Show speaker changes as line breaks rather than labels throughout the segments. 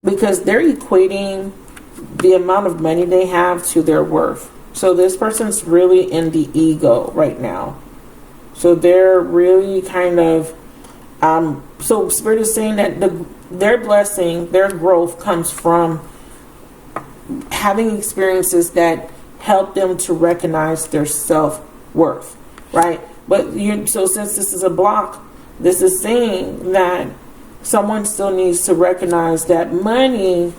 because they're equating the amount of money they have to their worth. So this person's really in the ego right now. So they're really kind of, so Spirit is saying that their blessing, their growth comes from having experiences that help them to recognize their self-worth, right? But so since this is a block, this is saying that someone still needs to recognize that money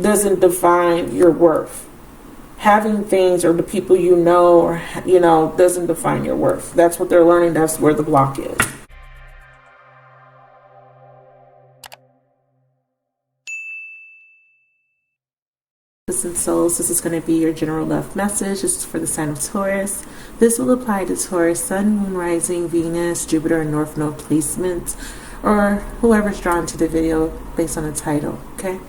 doesn't define your worth. Having things or the people you know or doesn't define your worth. That's what they're learning. That's where the block is. Listen, souls, this is going to be your general love message. This is for the sign of Taurus. This will apply to Taurus, Sun, Moon, Rising, Venus, Jupiter, and North Node placements, or whoever's drawn to the video based on the title, okay?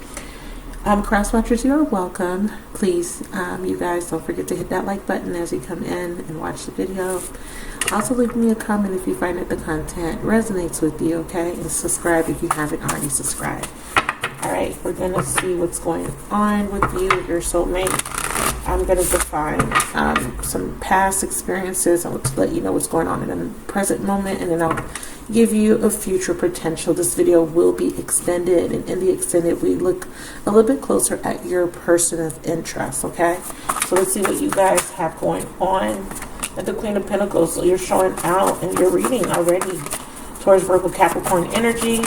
Cross watchers, you are welcome. Please, you guys, don't forget to hit that like button as you come in and watch the video. Also, leave me a comment if you find that the content resonates with you, okay? And subscribe if you haven't already subscribed. All right, we're going to see what's going on with you, your soulmate. I'm going to define some past experiences. I'll let you know what's going on in the present moment, and then I'll give you a future potential. This video will be extended, and in the extended, we look a little bit closer at your person of interest, okay? So let's see what you guys have going on. At the Queen of Pentacles, so you're showing out and you're reading already. Taurus, Virgo, Capricorn energy.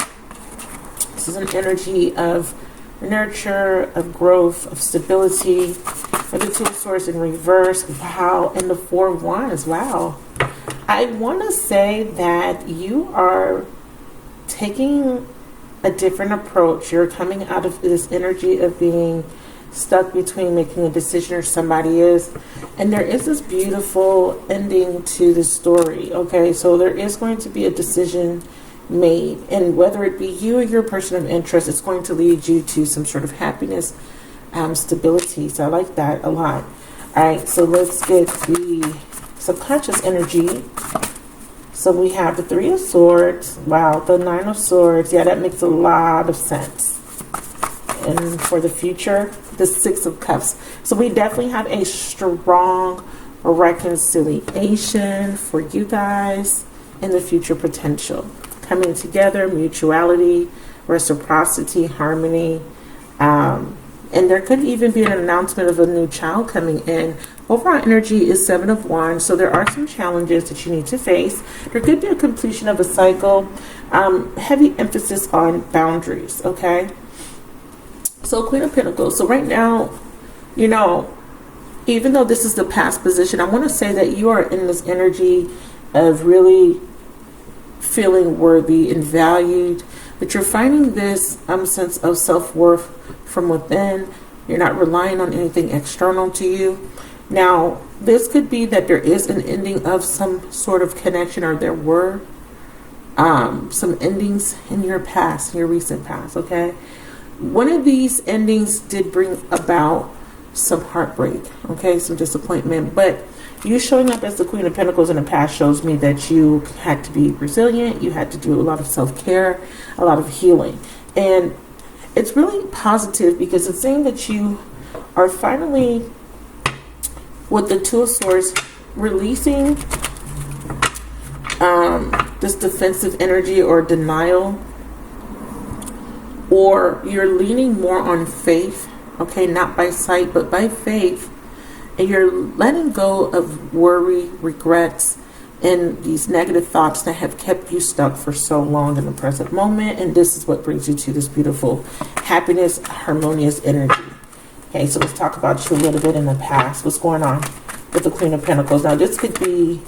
This is an energy of nurture, of growth, of stability. For the Two of Swords in reverse, wow, and the Four of Wands, wow. I want to say that you are taking a different approach. You're coming out of this energy of being stuck between making a decision or somebody is. And there is this beautiful ending to the story, okay? So there is going to be a decision made. And whether it be you or your person of interest, it's going to lead you to some sort of happiness, stability. So I like that a lot. All right, so let's get the subconscious energy. So we have the Three of Swords. Wow, the Nine of Swords. Yeah, that makes a lot of sense. And for the future, the Six of Cups. So we definitely have a strong reconciliation for you guys in the future potential. Coming together, mutuality, reciprocity, harmony. And there could even be an announcement of a new child coming in. Overall energy is Seven of Wands, so there are some challenges that you need to face. There could be a completion of a cycle. Heavy emphasis on boundaries, okay? So Queen of Pentacles. So right now, even though this is the past position, I want to say that you are in this energy of really feeling worthy and valued, but you're finding this sense of self-worth from within. You're not relying on anything external to you. Now, this could be that there is an ending of some sort of connection, or there were some endings in your past, in your recent past, okay? One of these endings did bring about some heartbreak, okay, some disappointment, but you showing up as the Queen of Pentacles in the past shows me that you had to be resilient. You had to do a lot of self-care, a lot of healing. And it's really positive because it's saying that you are finally, with the Two of Swords, releasing this defensive energy or denial, or you're leaning more on faith, okay, not by sight, but by faith. And you're letting go of worry, regrets, and these negative thoughts that have kept you stuck for so long in the present moment. And this is what brings you to this beautiful happiness, harmonious energy. Okay, so let's talk about you a little bit in the past. What's going on with the Queen of Pentacles? Now, this could be,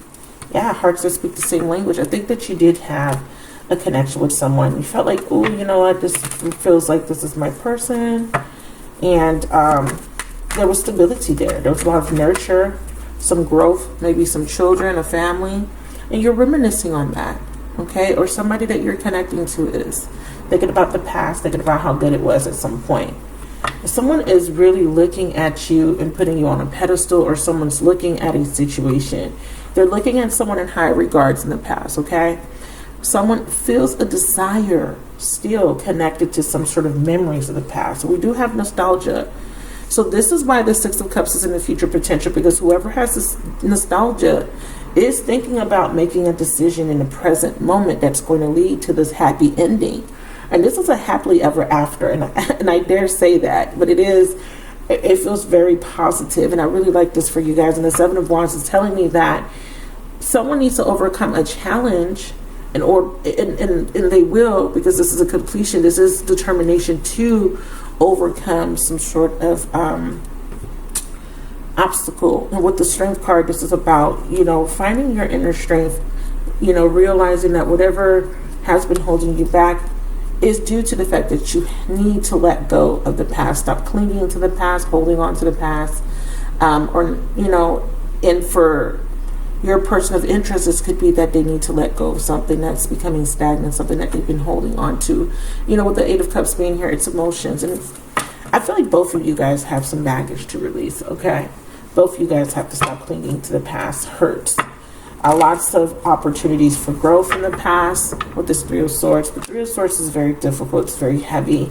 hearts that speak the same language. I think that you did have a connection with someone. You felt like, oh, you know what, this feels like this is my person. And there was stability there. There was a lot of nurture, some growth, maybe some children, a family. And you're reminiscing on that, okay? Or somebody that you're connecting to is thinking about the past, thinking about how good it was at some point. If someone is really looking at you and putting you on a pedestal, or someone's looking at a situation, they're looking at someone in high regards in the past, okay? Someone feels a desire still connected to some sort of memories of the past. So we do have nostalgia. So this is why the Six of Cups is in the future potential, because whoever has this nostalgia is thinking about making a decision in the present moment that's going to lead to this happy ending. And this is a happily ever after, and I dare say that, but it feels very positive, and I really like this for you guys. And the Seven of Wands is telling me that someone needs to overcome a challenge, and they will, because this is a completion. This is determination to overcome some sort of obstacle. And with the Strength card, this is about, finding your inner strength, realizing that whatever has been holding you back is due to the fact that you need to let go of the past. Stop clinging to the past, holding on to the past. And for your person of interest, this could be that they need to let go of something that's becoming stagnant, something that they've been holding on to. With the Eight of Cups being here, it's emotions. And I feel like both of you guys have some baggage to release, okay? Both of you guys have to stop clinging to the past hurts. Lots of opportunities for growth in the past with this Three of Swords. The Three of Swords is very difficult. It's very heavy.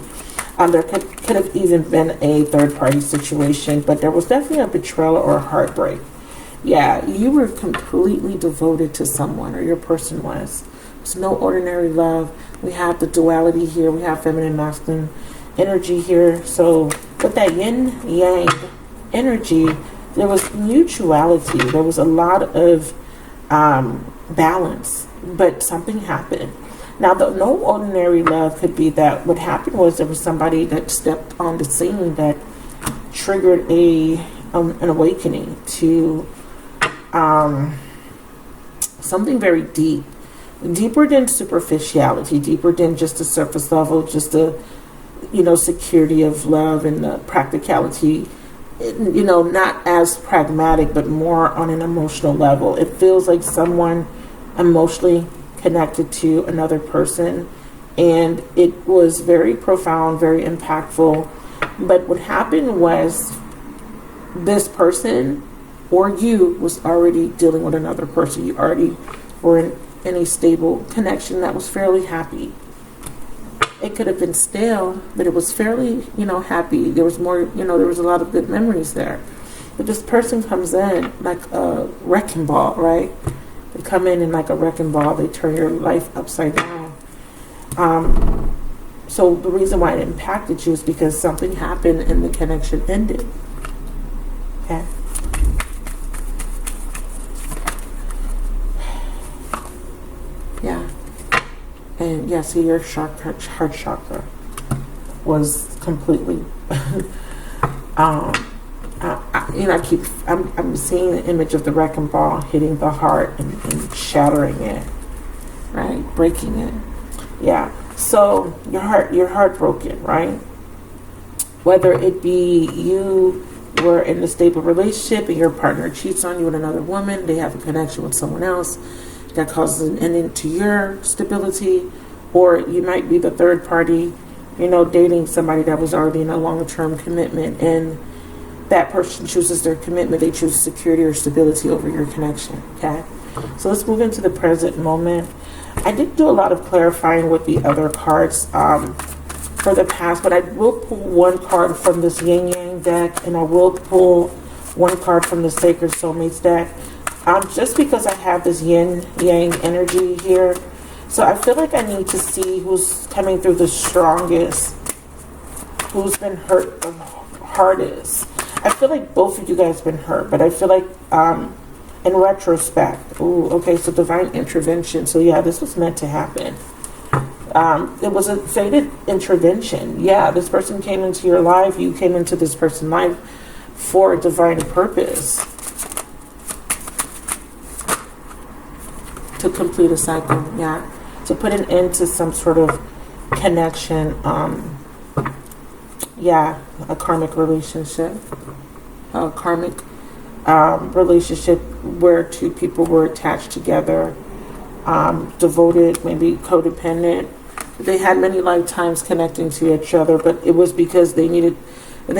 There could have even been a third-party situation, but there was definitely a betrayal or a heartbreak. Yeah, you were completely devoted to someone, or your person was. It's no ordinary love. We have the duality here. We have feminine, masculine energy here. So with that yin-yang energy, there was mutuality. There was a lot of balance, but something happened. Now, no ordinary love could be that. What happened was there was somebody that stepped on the scene that triggered an awakening to something very deep, deeper than superficiality, deeper than just the surface level, just the security of love and the practicality. Not as pragmatic, but more on an emotional level. It feels like someone emotionally connected to another person, and it was very profound, very impactful. But what happened was this person or you was already dealing with another person. You already were in a stable connection that was fairly happy. It could have been stale, but it was fairly, happy. There was more, there was a lot of good memories there. But this person comes in like a wrecking ball, right? They come in like a wrecking ball. They turn your life upside down. So the reason why it impacted you is because something happened and the connection ended. Okay. Yeah. And yeah, see, your heart chakra was completely, I'm seeing the image of the wrecking ball hitting the heart and shattering it, right? Breaking it. Yeah. So you're heartbroken, right? Whether it be you were in a stable relationship and your partner cheats on you with another woman, they have a connection with someone else that causes an ending to your stability, or you might be the third party, dating somebody that was already in a long-term commitment, and that person chooses their commitment. They choose security or stability over your connection. Okay, so let's move into the present moment. I did do a lot of clarifying with the other cards for the past, but I will pull one card from this Yin Yang deck, and I will pull one card from the Sacred Soulmates deck. Just because I have this yin yang energy here, so I feel like I need to see who's coming through the strongest, who's been hurt the hardest. I feel like both of you guys have been hurt, but I feel like in retrospect, okay, so divine intervention. So yeah, this was meant to happen. It was a fated intervention. Yeah, this person came into your life, you came into this person's life for a divine purpose. To complete a cycle, yeah. To put an end to some sort of connection, a karmic relationship. A karmic relationship where two people were attached together, devoted, maybe codependent. They had many lifetimes connecting to each other, but it was because they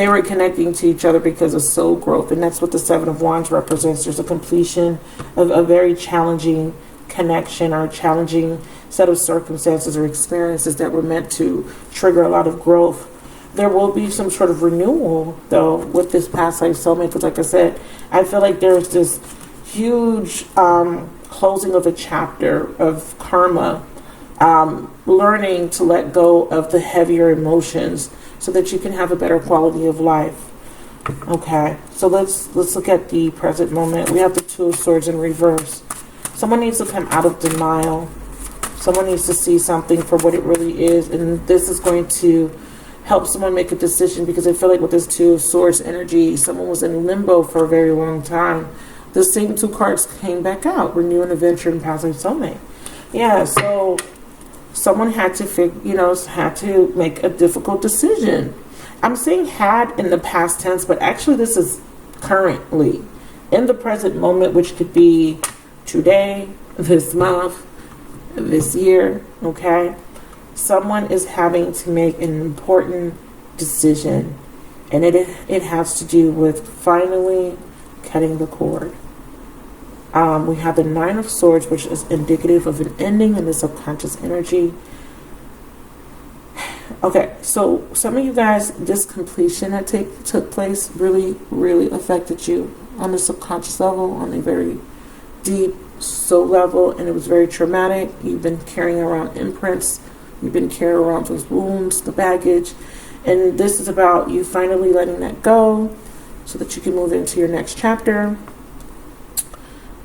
were connecting to each other because of soul growth. And that's what the Seven of Wands represents. There's a completion of a very challenging connection or challenging set of circumstances or experiences that were meant to trigger a lot of growth. There will be some sort of renewal, though, with this past life soulmate, because like I said, I feel like there's this huge closing of a chapter of karma, learning to let go of the heavier emotions so that you can have a better quality of life. Okay, so let's look at the present moment. We have the Two of Swords in reverse. Someone needs to come out of denial. Someone needs to see something for what it really is, and this is going to help someone make a decision, because I feel like with this Two of Swords energy, someone was in limbo for a very long time. The same two cards came back out: renew and adventure and past life soulmate. Yeah, so someone had to had to make a difficult decision. I'm saying had in the past tense, but actually this is currently in the present moment, which could be today, this month, this year. Okay, someone is having to make an important decision, and it has to do with finally cutting the cord. We have the Nine of Swords, which is indicative of an ending in the subconscious energy. Okay, so some of you guys, this completion that took place really, really affected you on the subconscious level, on a very deep soul level, and it was very traumatic. You've been carrying around imprints. You've been carrying around those wounds, the baggage, and this is about you finally letting that go so that you can move into your next chapter.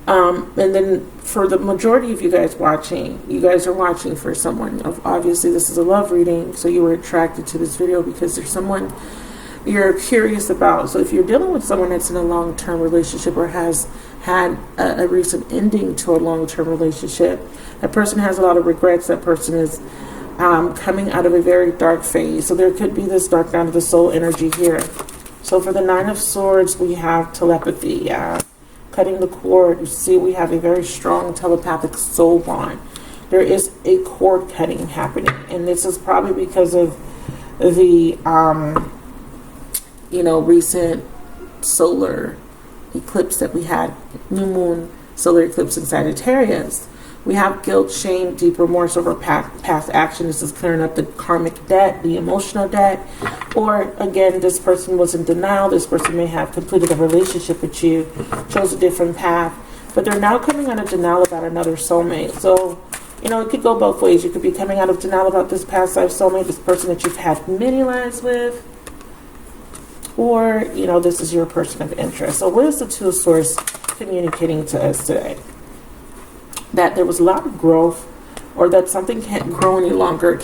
And then for the majority of you guys watching, you guys are watching for someone. Obviously, this is a love reading, so you were attracted to this video because there's someone you're curious about. So if you're dealing with someone that's in a long-term relationship or has had a recent ending to a long-term relationship, that person has a lot of regrets. That person is coming out of a very dark phase. So there could be this dark night of the soul energy here. So for the Nine of Swords, we have telepathy. Cutting the cord. You see, we have a very strong telepathic soul bond. There is a cord cutting happening, and this is probably because of the recent solar eclipse that we had, new moon solar eclipse in Sagittarius. We have guilt, shame, deep remorse over past action. This is clearing up the karmic debt, the emotional debt. Or, again, this person was in denial. This person may have completed a relationship with you, chose a different path. But they're now coming out of denial about another soulmate. So, it could go both ways. You could be coming out of denial about this past life soulmate, this person that you've had many lives with. Or, this is your person of interest. So what is the Two of Swords communicating to us today? That there was a lot of growth, or that something can't grow any longer.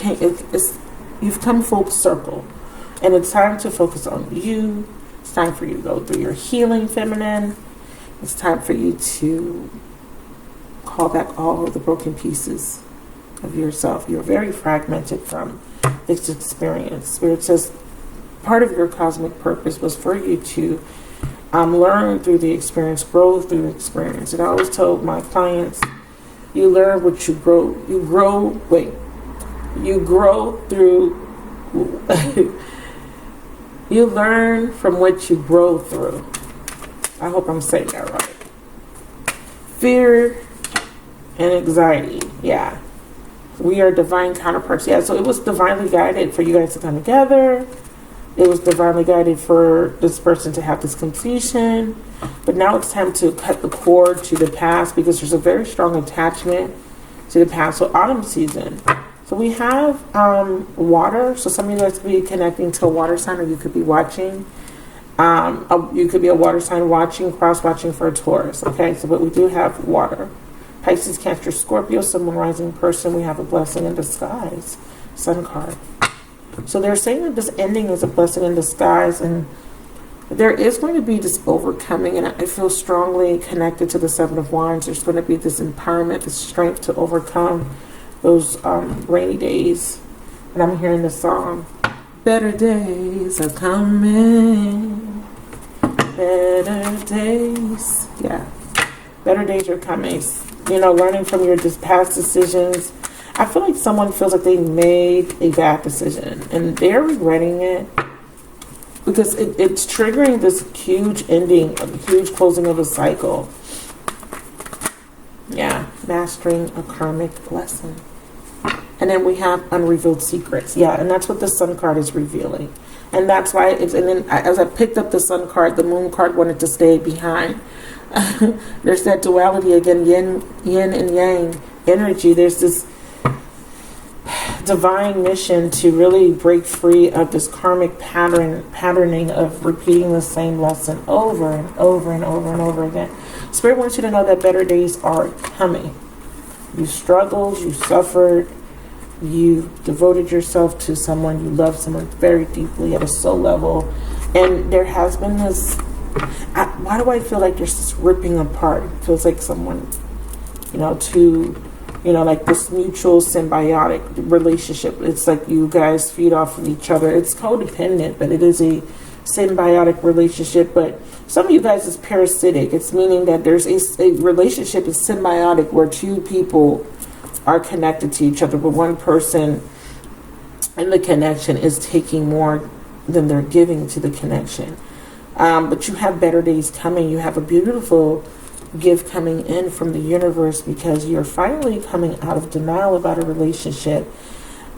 You've come full circle, and it's time to focus on you. It's time for you to go through your healing, feminine. It's time for you to call back all of the broken pieces of yourself. You're very fragmented from this experience. Spirit says part of your cosmic purpose was for you to learn through the experience, grow through the experience. And I always told my clients, you learn what you grow. You grow through. You learn from what you grow through. I hope I'm saying that right. Fear and anxiety. Yeah. We are divine counterparts. Yeah, so it was divinely guided for you guys to come together. It was divinely guided for this person to have this completion. But now it's time to cut the cord to the past, because there's a very strong attachment to the past. So autumn season. So we have water. So some of you guys could be connecting to a water sign, or you could be watching. You could be a water sign watching, cross-watching for a Taurus. Okay, so but we do have water. Pisces, Cancer, Scorpio, Sun, Moon, Rising person. We have a blessing in disguise. Sun card. So they're saying that this ending is a blessing in disguise, and there is going to be this overcoming, and I feel strongly connected to the Seven of Wands. There's going to be this empowerment, this strength to overcome those rainy days. And I'm hearing the song, better days are coming, better days. Yeah, better days are coming. Learning from your past decisions. I feel like someone feels like they made a bad decision, and they're regretting it, because it's triggering this huge ending, a huge closing of a cycle. Yeah, mastering a karmic lesson. And then we have unrevealed secrets. Yeah, and that's what the Sun card is revealing. And that's why it's, and then as I picked up the Sun card, the Moon card wanted to stay behind. There's that duality again, yin and yang energy. There's this divine mission to really break free of this karmic patterning of repeating the same lesson over and over and over and over again. Spirit wants you to know that better days are coming. You struggled, you suffered, you devoted yourself to someone, you loved someone very deeply at a soul level, and there has been this, why do I feel like there's this ripping apart? It feels like someone, like this mutual symbiotic relationship. It's like you guys feed off of each other. It's codependent, but it is a symbiotic relationship. But some of you guys is parasitic. It's meaning that there's a relationship is symbiotic where two people are connected to each other, but one person in the connection is taking more than they're giving to the connection. But you have better days coming. You have a beautiful gift coming in from the universe because you're finally coming out of denial about a relationship,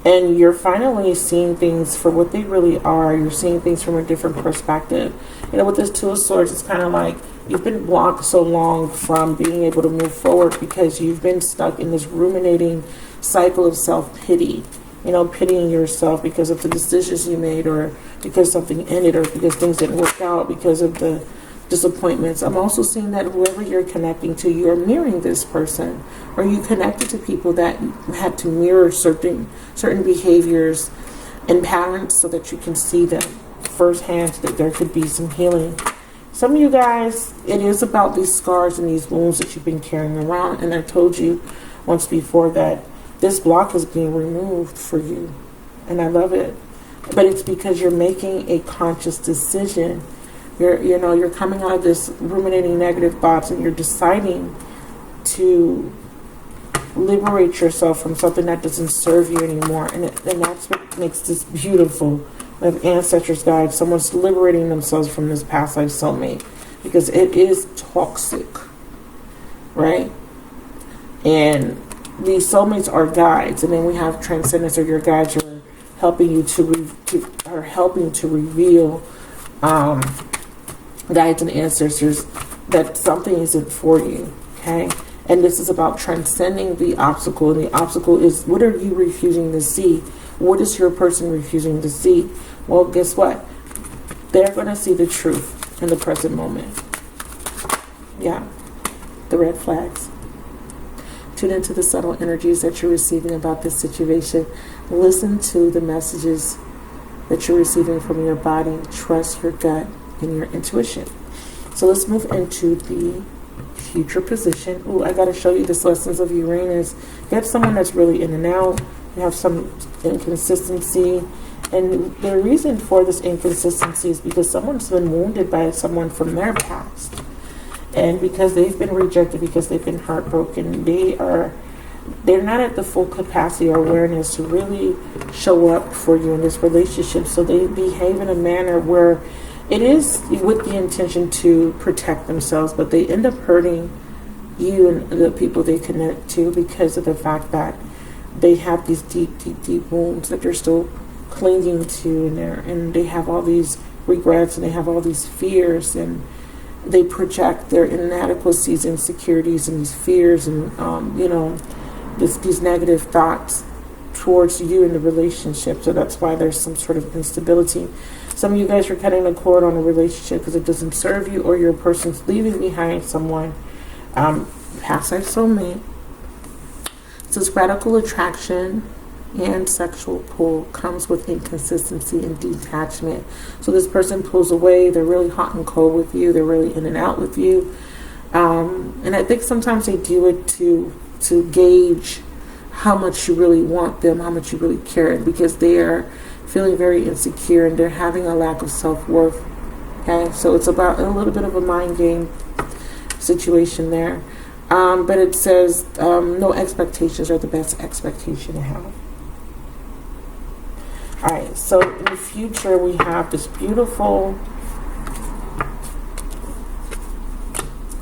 and you're finally seeing things for what they really are. You're seeing things from a different perspective. With this Two of Swords, it's kind of like you've been blocked so long from being able to move forward because you've been stuck in this ruminating cycle of self-pity. Pitying yourself because of the decisions you made, or because something ended, or because things didn't work out, because of the disappointments. I'm also seeing that whoever you're connecting to, you're mirroring this person, or you connected to people that had to mirror certain behaviors and patterns so that you can see them firsthand, so that there could be some healing. Some of you guys, it is about these scars and these wounds that you've been carrying around, and I told you once before that this block is being removed for you, and I love it. But it's because you're making a conscious decision. You're coming out of this ruminating negative thoughts, and you're deciding to liberate yourself from something that doesn't serve you anymore. And that's what makes this beautiful. We have ancestors' guides. Someone's liberating themselves from this past life soulmate, because it is toxic, right? And these soulmates are guides, and then we have transcendence, or your guides are helping you to reveal guides and ancestors that something isn't for you. Okay, and this is about transcending the obstacle, and the obstacle is, what are you refusing to see? What is your person refusing to see? Well, guess what? They're going to see the truth in the present moment. Yeah, the red flags. Tune into the subtle energies that you're receiving about this situation. Listen to the messages that you're receiving from your body. Trust your gut and your intuition. So let's move into the future position. Oh, I got to show you this lessons of Uranus. You have someone that's really in and out. You have some inconsistency. And the reason for this inconsistency is because someone's been wounded by someone from their past. And because they've been rejected, because they've been heartbroken, they're not at the full capacity or awareness to really show up for you in this relationship. So they behave in a manner where it is with the intention to protect themselves, but they end up hurting you and the people they connect to because of the fact that they have these deep, deep, deep wounds that they're still clinging to, and they have all these regrets, and they have all these fears, and they project their inadequacies, insecurities, and these fears, and these negative thoughts towards you in the relationship. So that's why there's some sort of instability. Some of you guys are cutting the cord on a relationship because it doesn't serve you, or your person's leaving behind someone. Past life soulmate. It says radical attraction and sexual pull comes with inconsistency and detachment. So this person pulls away. They're really hot and cold with you. They're really in and out with you. And I think sometimes they do it to gauge how much you really want them, how much you really care, because they are feeling very insecure and they're having a lack of self-worth. Okay, so it's about a little bit of a mind game situation there. But it says no expectations are the best expectation to have. Alright, so in the future we have this beautiful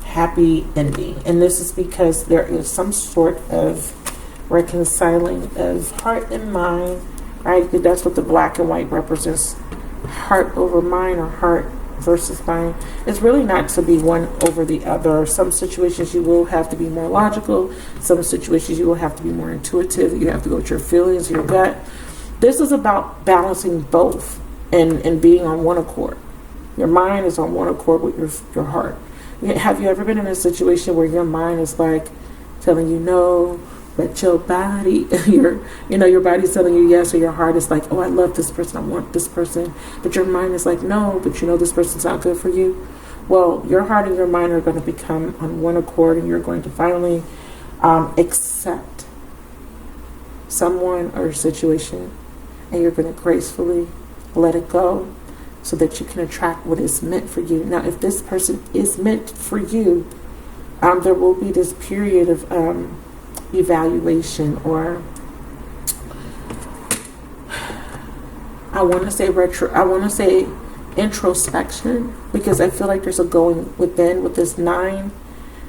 happy ending. And this is because there is some sort of reconciling of heart and mind, right? That's what the black and white represents. Heart over mind, or heart versus mind. It's really not to be one over the other. Some situations you will have to be more logical. Some situations you will have to be more intuitive. You have to go with your feelings, your gut. This is about balancing both and being on one accord. Your mind is on one accord with your heart. Have you ever been in a situation where your mind is like telling you no, but your body, your body's telling you yes, or your heart is like, oh, I love this person, I want this person, but your mind is like, no, but this person's not good for you. Well, your heart and your mind are going to become on one accord, and you're going to finally accept someone or a situation, and you're going to gracefully let it go so that you can attract what is meant for you. Now, if this person is meant for you, there will be this period of evaluation, or I want to say introspection, because I feel like there's a going within with this 9.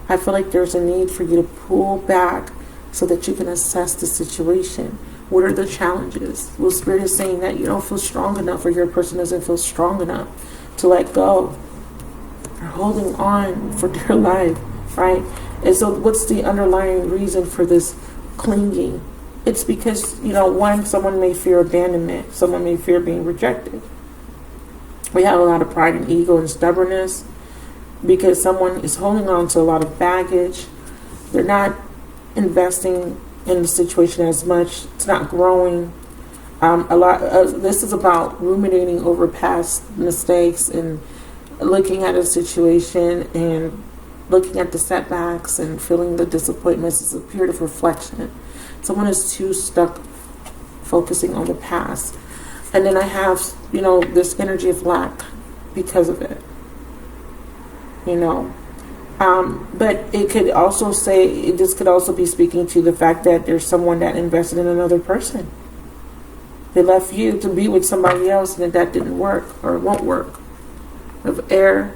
I feel like there's a need for you to pull back so that you can assess the situation. What are the challenges? Well, Spirit is saying that you don't feel strong enough, or your person doesn't feel strong enough to let go. They're holding on for dear life, right? And so what's the underlying reason for this clinging? It's because, someone may fear abandonment. Someone may fear being rejected. We have a lot of pride and ego and stubbornness because someone is holding on to a lot of baggage. They're not investing in the situation as much. It's not growing. This is about ruminating over past mistakes and looking at a situation and looking at the setbacks and feeling the disappointments. Is a period of reflection. Someone is too stuck focusing on the past. And then I have, this energy of lack because of it. But it could also this could also be speaking to the fact that there's someone that invested in another person. They left you to be with somebody else, and that didn't work, or it won't work. Of air.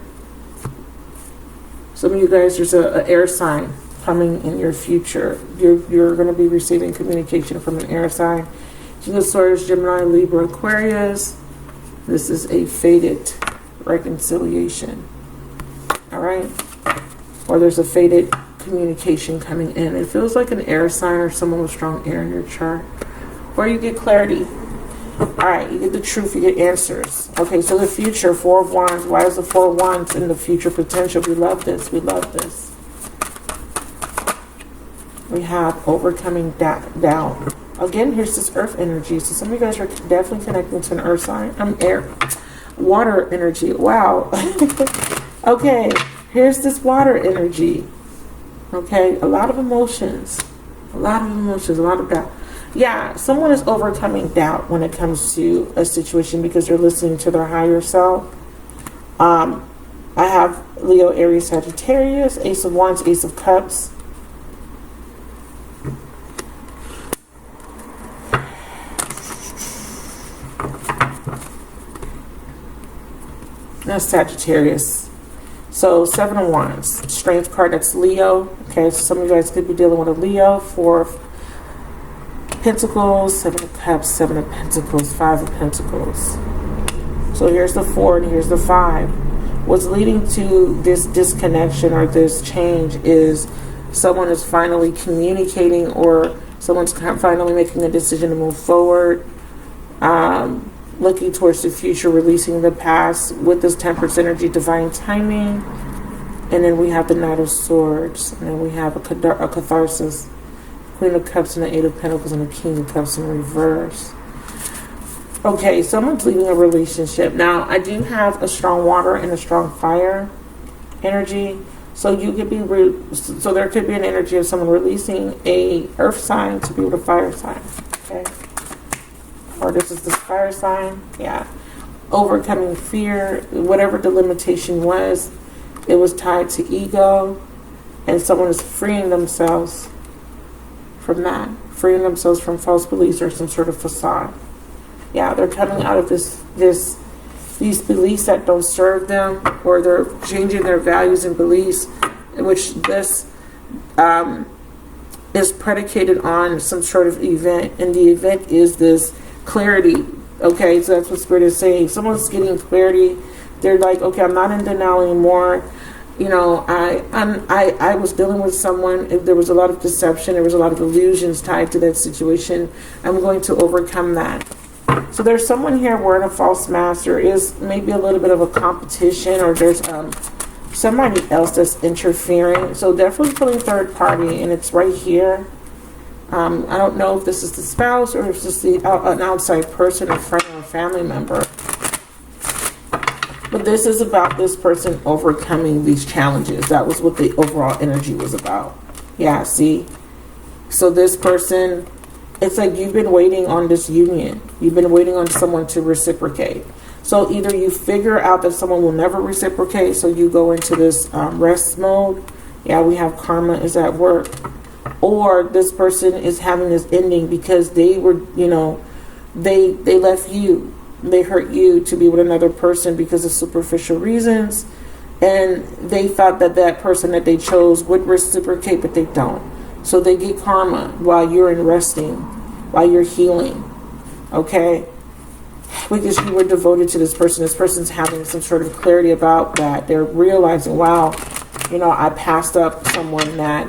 Some of you guys, there's an air sign coming in your future. You're going to be receiving communication from an air sign. Taurus, Gemini, Libra, Aquarius. This is a fated reconciliation. All right? Or there's a fated communication coming in. It feels like an air sign or someone with strong air in your chart. Or you get clarity. All right, you get the truth, you get answers. Okay, so the future, 4 of Wands. Why is the 4 of Wands in the future potential? We love this. We love this. We have overcoming doubt. Again, here's this earth energy. So some of you guys are definitely connecting to an earth sign. Air. Water energy. Wow. Okay, here's this water energy. Okay, a lot of emotions. A lot of doubt. Yeah, someone is overcoming doubt when it comes to a situation because they're listening to their higher self. I have Leo, Aries, Sagittarius, Ace of Wands, Ace of Cups. That's Sagittarius. So 7 of Wands, Strength card, that's Leo. Okay, so some of you guys could be dealing with a Leo. 4 of Pentacles, 7 of Cups, 7 of Pentacles, 5 of Pentacles. So here's the 4 and here's the 5. What's leading to this disconnection or this change is someone is finally communicating, or someone's finally making a decision to move forward, looking towards the future, releasing the past with this Temperance energy, divine timing. And then we have the Knight of Swords, and then we have a catharsis, Queen of Cups and the 8 of Pentacles and the King of Cups in reverse. Okay, someone's leaving a relationship. Now, I do have a strong water and a strong fire energy. So you could be so there could be an energy of someone releasing a earth sign to be with a fire sign. Okay. Or this is the fire sign. Yeah. Overcoming fear, whatever the limitation was, it was tied to ego, and someone is freeing themselves from that, freeing themselves from false beliefs or some sort of facade. Yeah, they're coming out of these beliefs that don't serve them, or they're changing their values and beliefs, in which this is predicated on some sort of event, and the event is this clarity. Okay, so that's what Spirit is saying. Someone's getting clarity. They're like, okay, I'm not in denial anymore. You know, I was dealing with someone. If there was a lot of deception, there was a lot of illusions tied to that situation. I'm going to overcome that. So there's someone here wearing a false mask. There is maybe a little bit of a competition, or there's somebody else that's interfering. So definitely feeling third party, and it's right here. I don't know if this is the spouse or if this is an outside person, a friend or a family member. But this is about this person overcoming these challenges. That was what the overall energy was about. Yeah, see? So this person, it's like you've been waiting on this union. You've been waiting on someone to reciprocate. So either you figure out that someone will never reciprocate, so you go into this rest mode. Yeah, we have karma is at work. Or this person is having this ending because they were, you know, they left you. They hurt you to be with another person because of superficial reasons. And they thought that that person that they chose would reciprocate, but they don't. So they get karma while you're in resting, while you're healing. Okay? Because you were devoted to this person. This person's having some sort of clarity about that. They're realizing, wow, you know, I passed up someone that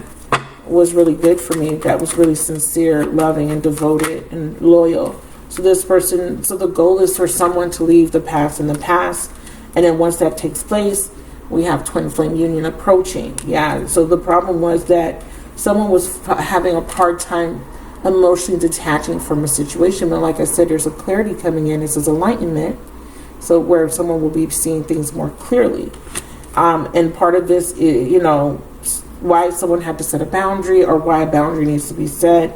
was really good for me, that was really sincere, loving, and devoted, and loyal. So this person, so the goal is for someone to leave the past in the past. And then once that takes place, we have twin flame union approaching. Yeah, so the problem was that someone was having a hard time emotionally detaching from a situation. But like I said, there's a clarity coming in. This is enlightenment. So where someone will be seeing things more clearly. And part of this is, you know, why someone had to set a boundary, or why a boundary needs to be set.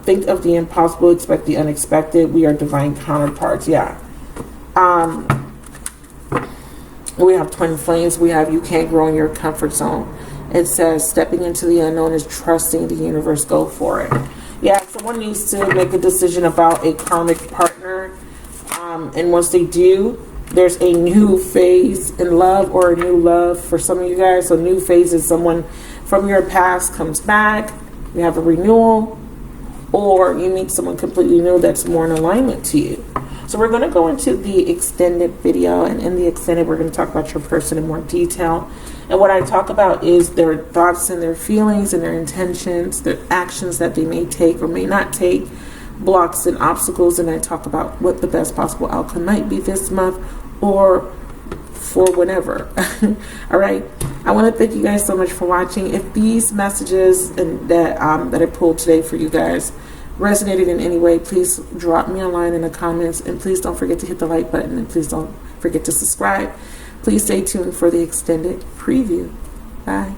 Think of the impossible, expect the unexpected. We are divine counterparts. Yeah. We have twin flames. We have you can't grow in your comfort zone. It says stepping into the unknown is trusting the universe. Go for it. Yeah, someone needs to make a decision about a karmic partner. And once they do, there's a new phase in love, or a new love for some of you guys. So new phase is someone from your past comes back. You have a renewal, or you meet someone completely new that's more in alignment to you. So we're going to go into the extended video, and in the extended, we're going to talk about your person in more detail. And what I talk about is their thoughts and their feelings and their intentions, their actions that they may take or may not take, blocks and obstacles, and I talk about what the best possible outcome might be this month or for whenever. All right, I want to thank you guys so much for watching. If these messages and that I pulled today for you guys resonated in any way, please drop me a line in the comments, and please don't forget to hit the like button, and please don't forget to subscribe. Please stay tuned for the extended preview. Bye.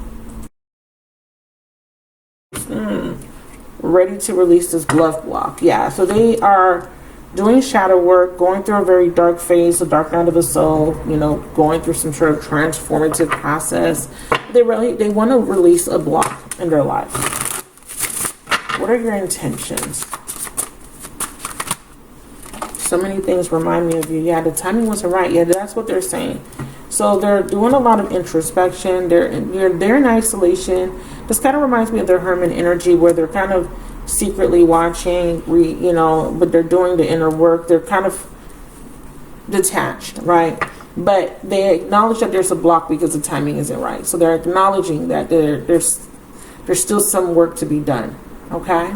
Ready to release this bluff block. Yeah, so they are doing shadow work, going through a very dark phase, the dark night of the soul, you know, going through some sort of transformative process. They want to release a block in their life. What are your intentions? So many things remind me of you. Yeah, the timing wasn't right. Yeah, that's what they're saying. So they're doing a lot of introspection. They're in isolation. This kind of reminds me of their Hermit energy, where they're kind of secretly watching, you know, but they're doing the inner work. They're kind of detached, right? But they acknowledge that there's a block because the timing isn't right. So they're acknowledging that there's still some work to be done. Okay.